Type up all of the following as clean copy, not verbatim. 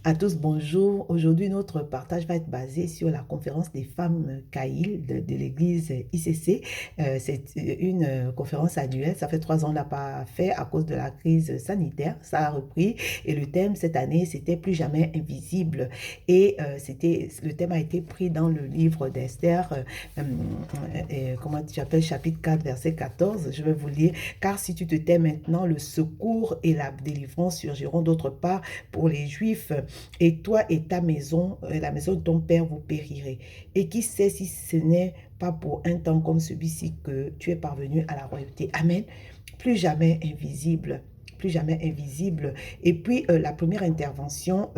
À tous, bonjour. Aujourd'hui, notre partage va être basé sur la conférence des femmes Caïl de l'église ICC. C'est une conférence annuelle. Ça fait 3 ans qu'on n'a pas fait à cause de la crise sanitaire. Ça a repris et le thème cette année, c'était plus jamais invisible. Et le thème a été pris dans le livre d'Esther, comment tu appelles, chapitre 4, verset 14. Je vais vous lire. Car si tu te tais maintenant, le secours et la délivrance surgiront d'autre part pour les Juifs, et toi et ta maison, la maison de ton père, vous périrez. Et qui sait si ce n'est pas pour un temps comme celui-ci que tu es parvenu à la royauté. Amen. Plus jamais invisible. Plus jamais invisible. Et puis, la première intervention,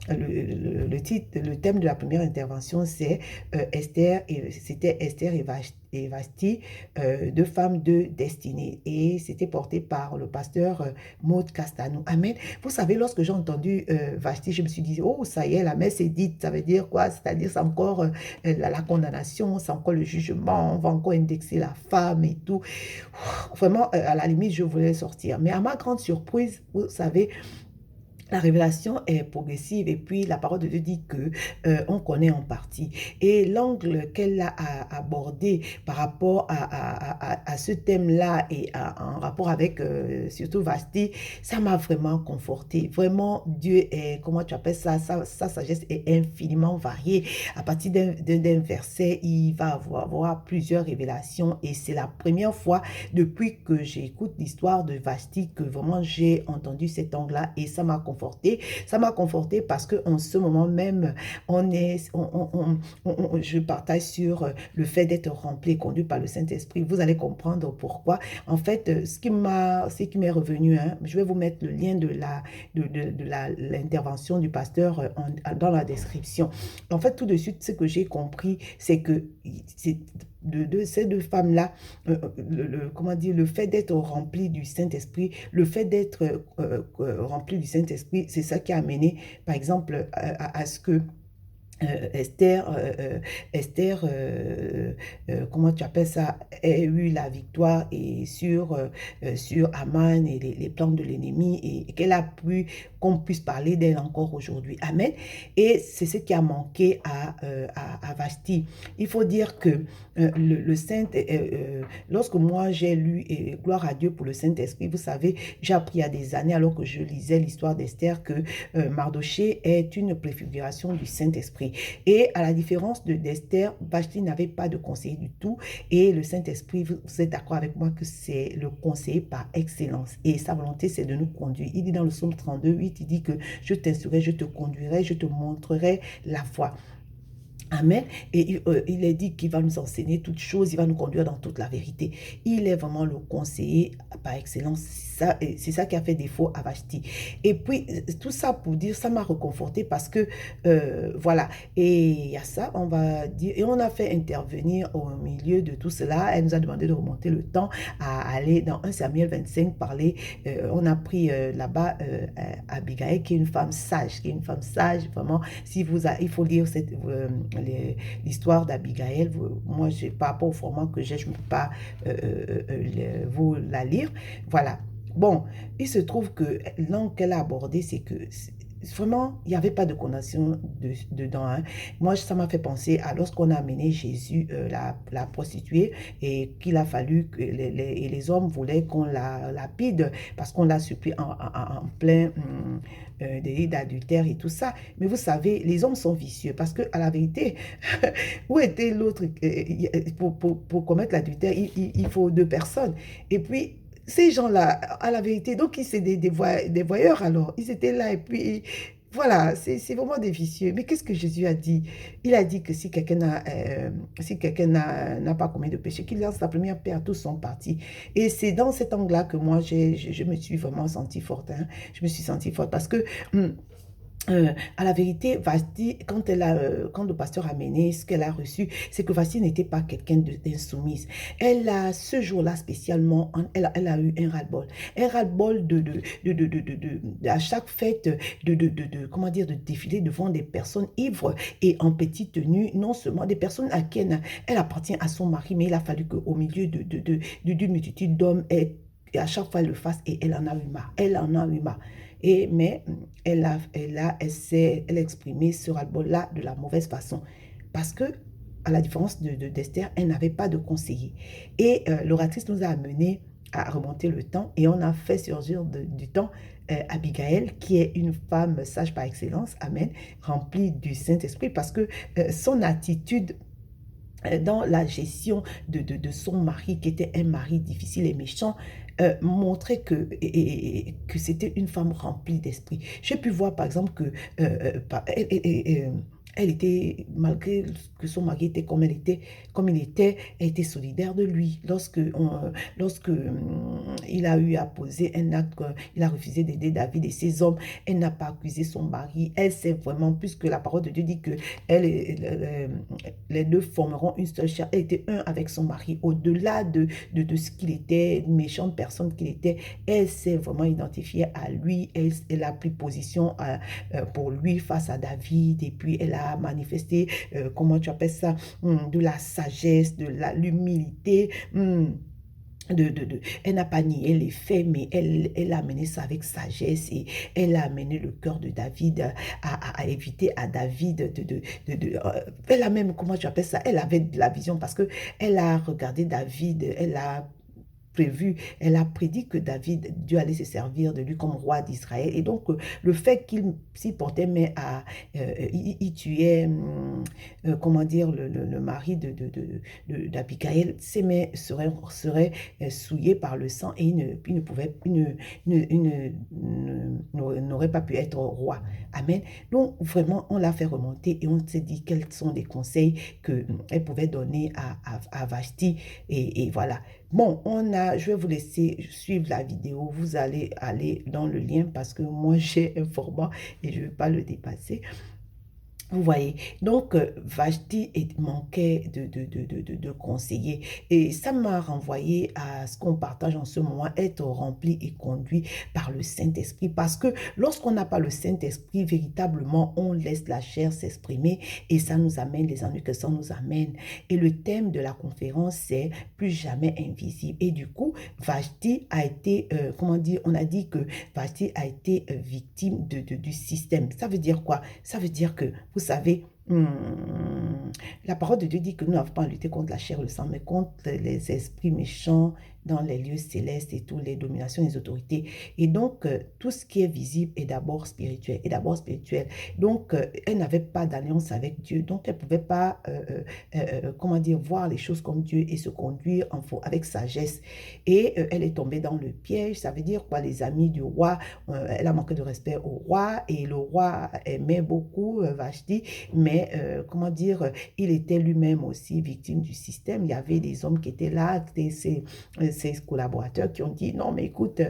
le titre, le thème de la première intervention, c'est Esther, et c'était Esther et Vasti, deux femmes de destinée. Et c'était porté par le pasteur Maud Castanou. Amen. Vous savez, lorsque j'ai entendu Vasti, je me suis dit, oh, ça y est, la messe est dite. Ça veut dire quoi? C'est-à-dire, c'est encore la condamnation, c'est encore le jugement, on va encore indexer la femme et tout. Vraiment, à la limite, je voulais sortir. Mais à ma grande surprise, vous savez, la révélation est progressive et puis la parole de Dieu dit que on connaît en partie. Et l'angle qu'elle a abordé par rapport à ce thème-là et en rapport avec surtout Vasti, ça m'a vraiment conforté. Vraiment, Dieu est, comment tu appelles ça, sa sagesse est infiniment variée. À partir d'un verset, il va avoir plusieurs révélations et c'est la première fois depuis que j'écoute l'histoire de Vasti que vraiment j'ai entendu cet angle-là et ça m'a conforté. Ça m'a conforté parce qu'en ce moment même, je partage sur le fait d'être rempli et conduit par le Saint-Esprit. Vous allez comprendre pourquoi. En fait, ce qui m'est revenu, hein, je vais vous mettre le lien de l'intervention du pasteur dans la description. En fait, tout de suite, ce que j'ai compris, c'est que de ces deux femmes-là, comment dire, le fait d'être rempli du Saint-Esprit, le fait d'être rempli du Saint-Esprit, c'est ça qui a amené, par exemple, à ce que Esther, comment tu appelles ça, a eu la victoire et sur Aman et les plans de l'ennemi et qu'elle a pu, qu'on puisse parler d'elle encore aujourd'hui. Amen. Et c'est ce qui a manqué à Vasti. Il faut dire que le Saint, lorsque moi j'ai lu, et gloire à Dieu pour le Saint-Esprit, vous savez, j'ai appris il y a des années alors que je lisais l'histoire d'Esther que Mardoché est une préfiguration du Saint-Esprit. Et à la différence d'Esther, Vashti n'avait pas de conseiller du tout. Et le Saint-Esprit, vous êtes d'accord avec moi que c'est le conseiller par excellence. Et sa volonté, c'est de nous conduire. Il dit dans le psaume 32, 8, il dit que je t'instruirai, je te conduirai, je te montrerai la voie. Amen. Et il est dit qu'il va nous enseigner toutes choses, il va nous conduire dans toute la vérité. Il est vraiment le conseiller par excellence. C'est ça qui a fait défaut à Vashti. Et puis, tout ça pour dire, ça m'a reconforté parce que, voilà. Et il y a ça, on va dire, et on a fait intervenir au milieu de tout cela. Elle nous a demandé de remonter le temps à aller dans 1 Samuel 25 parler. On a pris là-bas Abigail, qui est une femme sage, vraiment. Si vous il faut lire l'histoire d'Abigail. Moi, par rapport au format que j'ai, je ne peux pas vous la lire. Voilà. Bon, il se trouve que l'angle qu'elle a abordé, c'est que vraiment, il n'y avait pas de condamnation dedans. Hein. Moi, ça m'a fait penser à lorsqu'on a amené Jésus, la prostituée, et qu'il a fallu que les hommes voulaient qu'on la lapide parce qu'on l'a surpris en plein délit d'adultère et tout ça. Mais vous savez, les hommes sont vicieux parce que à la vérité, où était l'autre pour commettre l'adultère, il faut 2 personnes. Et puis, ces gens-là, à la vérité, donc c'est des voyeurs alors. Ils étaient là et puis, voilà, c'est vraiment des vicieux. Mais qu'est-ce que Jésus a dit? Il a dit que si quelqu'un n'a pas commis de péché, qu'il lance la première pierre, tous sont partis. Et c'est dans cet angle-là que moi, je me suis vraiment sentie forte. Hein. Je me suis sentie forte parce que... à la vérité, Vasti, quand le pasteur a mené ce qu'elle a reçu, c'est que Vasti n'était pas quelqu'un d'insoumise. Elle a, ce jour-là spécialement, elle a eu un ras-le-bol. Un ras-le-bol à chaque fête, comment dire, de défiler devant des personnes ivres et en petite tenue, non seulement des personnes à qui elle appartient à son mari, mais il a fallu qu'au milieu d'une multitude d'hommes, à chaque fois, elle le fasse et elle en a eu marre. Elle en a eu marre. Mais elle a exprimé ce ras-le-bol-là de la mauvaise façon. Parce que, à la différence d'Esther, elle n'avait pas de conseiller. Et l'oratrice nous a amené à remonter le temps et on a fait surgir du temps Abigail, qui est une femme sage par excellence, amen, remplie du Saint-Esprit, parce que son attitude dans la gestion de son mari, qui était un mari difficile et méchant, montrait que c'était une femme remplie d'esprit. J'ai pu voir, par exemple, que elle était, malgré que son mari était comme il était, elle était solidaire de lui. Lorsque il a eu à poser un acte, il a refusé d'aider David et ses hommes, elle n'a pas accusé son mari. Elle sait vraiment, puisque la parole de Dieu dit que les deux formeront une seule chair. Elle était un avec son mari. Au-delà de ce qu'il était, une méchante personne qu'il était, elle s'est vraiment identifiée à lui. Elle a pris position pour lui face à David. Et puis, elle a manifesté, comment tu appelles ça, de la sagesse, de l'humilité. Elle n'a pas nié les faits, mais elle a amené ça avec sagesse et elle a amené le cœur de David à éviter à David elle a même, comment tu appelles ça, elle avait de la vision parce que elle a regardé David, elle a prévu, elle a prédit que David, Dieu allait se servir de lui comme roi d'Israël. Et donc, le fait qu'il s'y portait, mais il tuait, comment dire, le mari d'Abigail, ses mains seraient souillées par le sang et il ne pouvait, n'aurait pas pu être roi. Amen. Donc, vraiment, on l'a fait remonter et on s'est dit quels sont les conseils qu'elle pouvait donner à Vashti. Et voilà. Bon, je vais vous laisser suivre la vidéo. Vous allez aller dans le lien parce que moi, j'ai un format et je ne vais pas le dépasser. Vous voyez, donc Vashti manquait de conseillers et ça m'a renvoyé à ce qu'on partage en ce moment, être rempli et conduit par le Saint-Esprit, parce que lorsqu'on n'a pas le Saint-Esprit, véritablement, on laisse la chair s'exprimer et ça nous amène les ennuis que ça nous amène. Et le thème de la conférence, c'est plus jamais invisible. Et du coup, Vashti a été, comment dire, on a dit que Vashti a été victime du système. Ça veut dire quoi? Ça veut dire que, vous savez, la parole de Dieu dit que nous n'avons pas à lutter contre la chair et le sang, mais contre les esprits méchants dans les lieux célestes et toutes les dominations, les autorités. Et donc, tout ce qui est visible est d'abord spirituel, Donc, elle n'avait pas d'alliance avec Dieu, donc elle ne pouvait pas, comment dire, voir les choses comme Dieu et se conduire avec sagesse. Et elle est tombée dans le piège, ça veut dire quoi, les amis du roi, elle a manqué de respect au roi et le roi aimait beaucoup Vashti, mais comment dire, il était lui-même aussi victime du système. Il y avait des hommes qui étaient là, ses collaborateurs qui ont dit non mais écoute,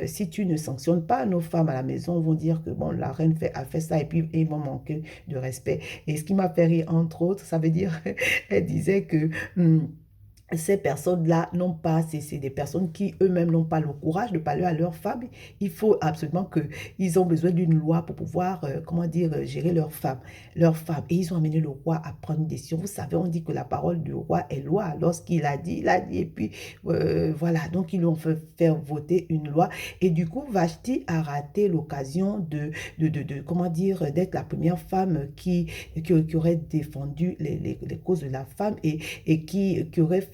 si tu ne sanctionnes pas nos femmes à la maison, vont dire que bon, la reine a fait ça et puis ils vont manquer de respect. Et ce qui m'a fait rire entre autres, ça veut dire elle disait que ces personnes-là n'ont pas, c'est des personnes qui eux-mêmes n'ont pas le courage de parler à leurs femmes. Il faut absolument qu'ils ont besoin d'une loi pour pouvoir, comment dire, gérer leurs femmes. Et ils ont amené le roi à prendre une décision. Vous savez, on dit que la parole du roi est loi. Lorsqu'il a dit, il a dit. Et puis, voilà, donc ils lui ont fait faire voter une loi. Et du coup, Vashti a raté l'occasion comment dire, d'être la première femme qui aurait défendu les causes de la femme et qui aurait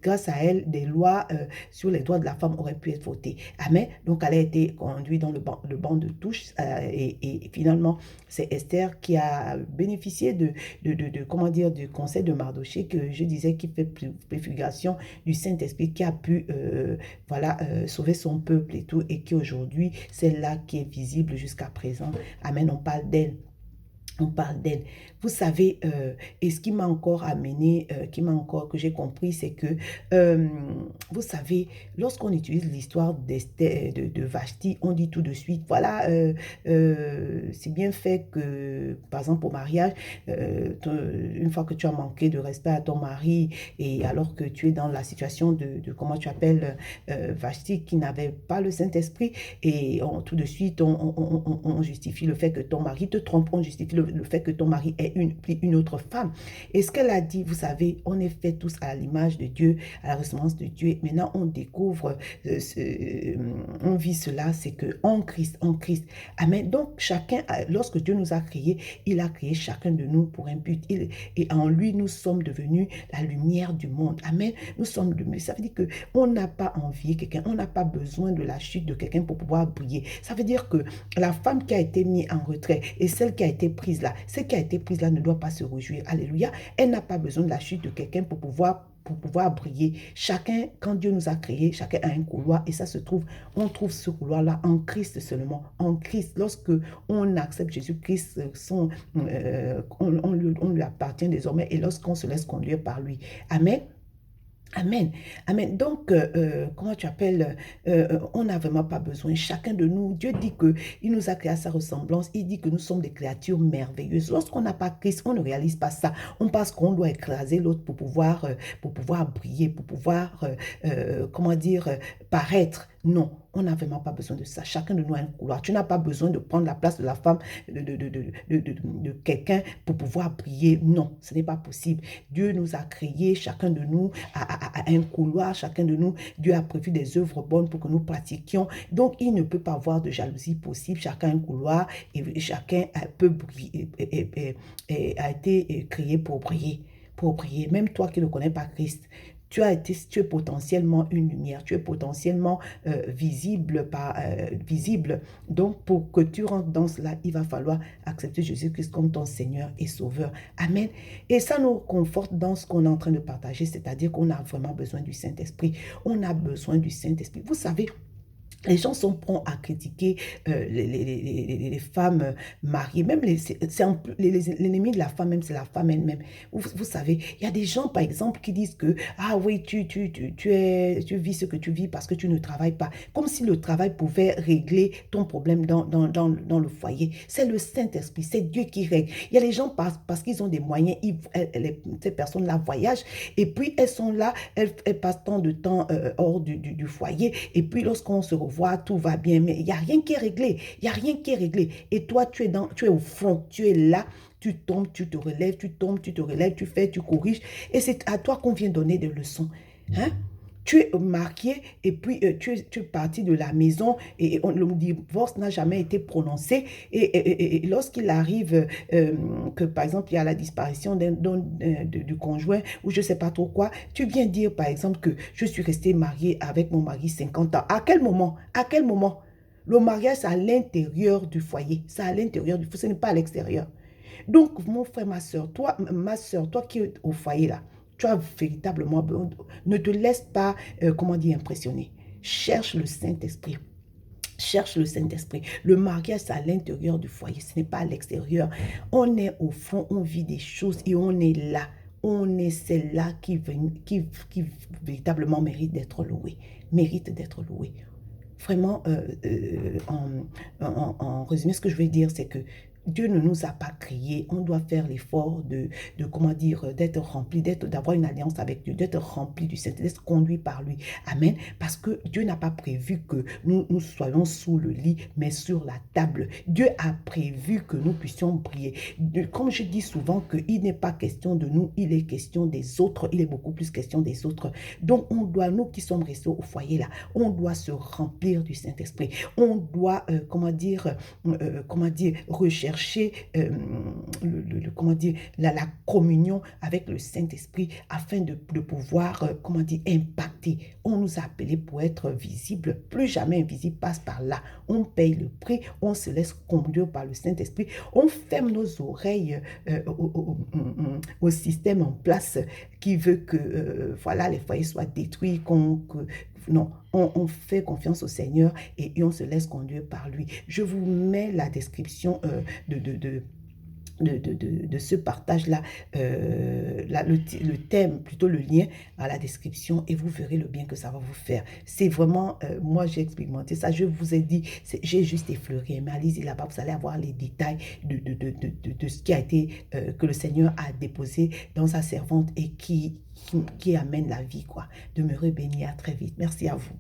grâce à elle, des lois sur les droits de la femme auraient pu être votées. Amen. Donc, elle a été conduite dans le banc de touche et finalement, c'est Esther qui a bénéficié comment dire, du conseil de Mardoché que je disais qui fait préfiguration du Saint-Esprit qui a pu, voilà, sauver son peuple et tout et qui aujourd'hui, c'est là qui est visible jusqu'à présent. Amen. On parle d'elle. On parle d'elle. Vous savez, et ce qui m'a encore amené, que j'ai compris, c'est que, vous savez, lorsqu'on utilise l'histoire de Vashti, on dit tout de suite, voilà, c'est bien fait que, par exemple, au mariage, une fois que tu as manqué de respect à ton mari, et alors que tu es dans la situation comment tu appelles, Vashti, qui n'avait pas le Saint-Esprit, et tout de suite, on justifie le fait que ton mari te trompe, on justifie le le fait que ton mari ait une autre femme. Et ce qu'elle a dit, vous savez, on est fait tous à l'image de Dieu, à la ressemblance de Dieu. Maintenant, on découvre, on vit cela, c'est que en Christ, en Christ. Amen. Donc, chacun, lorsque Dieu nous a créés, il a créé chacun de nous pour un but. Et en lui, nous sommes devenus la lumière du monde. Amen. Nous sommes devenus. Ça veut dire qu'on n'a pas envié quelqu'un, on n'a pas besoin de la chute de quelqu'un pour pouvoir briller. Ça veut dire que la femme qui a été mise en retrait et celle qui a été prise là, celle qui a été prise là ne doit pas se réjouir. Alléluia. Elle n'a pas besoin de la chute de quelqu'un pour pouvoir briller. Chacun, quand Dieu nous a créés, chacun a un couloir et ça se trouve, on trouve ce couloir-là en Christ seulement. En Christ, lorsque on accepte Jésus-Christ, on lui appartient désormais et lorsqu'on se laisse conduire par lui. Amen. Amen. Amen. Donc, comment tu appelles, on n'a vraiment pas besoin, chacun de nous, Dieu dit qu'il nous a créé à sa ressemblance, il dit que nous sommes des créatures merveilleuses. Lorsqu'on n'a pas Christ, on ne réalise pas ça. On pense qu'on doit écraser l'autre pour pouvoir briller, pour pouvoir, comment dire, paraître. Non, on n'a vraiment pas besoin de ça. Chacun de nous a un couloir. Tu n'as pas besoin de prendre la place de la femme, de quelqu'un pour pouvoir briller. Non, ce n'est pas possible. Dieu nous a créés, chacun de nous a un couloir, chacun de nous, Dieu a prévu des œuvres bonnes pour que nous pratiquions. Donc, il ne peut pas avoir de jalousie possible. Chacun a un couloir et chacun peut briller, a été créé pour briller. Pour briller. Même toi qui ne connais pas Christ, tu es potentiellement une lumière, tu es potentiellement visible. Donc, pour que tu rentres dans cela, il va falloir accepter Jésus-Christ comme ton Seigneur et Sauveur. Amen. Et ça nous conforte dans ce qu'on est en train de partager, c'est-à-dire qu'on a vraiment besoin du Saint-Esprit. On a besoin du Saint-Esprit. Vous savez, les gens sont prompts à critiquer les femmes mariées. Même l'ennemi de la femme, même c'est la femme elle-même. Vous savez, il y a des gens, par exemple, qui disent que, ah oui, tu vis ce que tu vis parce que tu ne travailles pas. Comme si le travail pouvait régler ton problème dans le foyer. C'est le Saint-Esprit, c'est Dieu qui règle. Il y a les gens, parce qu'ils ont des moyens, ces personnes-là voyagent, et puis elles sont là, elles passent tant de temps hors du foyer, et puis lorsqu'on se revoit, tout va bien, mais il n'y a rien qui est réglé. Il n'y a rien qui est réglé. Et toi, tu es au front, tu es là, tu tombes, tu te relèves, tu tombes, tu te relèves, tu fais, tu corriges. Et c'est à toi qu'on vient donner des leçons. Hein? Tu es marié et puis tu es parti de la maison et le divorce n'a jamais été prononcé. Et lorsqu'il arrive que, par exemple, il y a la disparition du conjoint ou je ne sais pas trop quoi, tu viens dire, par exemple, que je suis restée mariée avec mon mari 50 ans. À quel moment? À quel moment? Le mariage, c'est à l'intérieur du foyer. C'est à l'intérieur du foyer, ce n'est pas à l'extérieur. Donc, mon frère, ma soeur, toi qui es au foyer là, tu as véritablement besoin. Ne te laisse pas, comment dire, impressionner. Cherche le Saint-Esprit. Cherche le Saint-Esprit. Le mariage, c'est à l'intérieur du foyer, ce n'est pas à l'extérieur. On est au fond, on vit des choses et on est là. On est celle-là qui véritablement mérite d'être loué. Mérite d'être loué. Vraiment, en résumé, ce que je veux dire, c'est que Dieu ne nous a pas créés. On doit faire l'effort comment dire, d'être rempli, d'avoir une alliance avec Dieu, d'être rempli du Saint-Esprit, d'être conduit par lui. Amen. Parce que Dieu n'a pas prévu que nous soyons sous le lit, mais sur la table. Dieu a prévu que nous puissions briller. Comme je dis souvent, qu'il n'est pas question de nous, il est question des autres. Il est beaucoup plus question des autres. Donc, nous qui sommes restés au foyer là, on doit se remplir du Saint-Esprit. On doit, comment dire, rechercher comment dire, la communion avec le Saint-Esprit afin de pouvoir, comment dire, impacter. On nous a appelés pour être visibles. Plus jamais invisible passe par là. On paye le prix, on se laisse conduire par le Saint-Esprit. On ferme nos oreilles au système en place qui veut que voilà, les foyers soient détruits, non, on fait confiance au Seigneur et on se laisse conduire par lui. Je vous mets la description de ce partage-là, le thème, plutôt le lien à la description et vous verrez le bien que ça va vous faire. C'est vraiment, moi j'ai expérimenté ça, je vous ai dit, j'ai juste effleuré, mais allez-y là-bas, vous allez avoir les détails de ce qui a été, que le Seigneur a déposé dans sa servante et qui amène la vie, quoi. Demeurez bénis, à très vite. Merci à vous.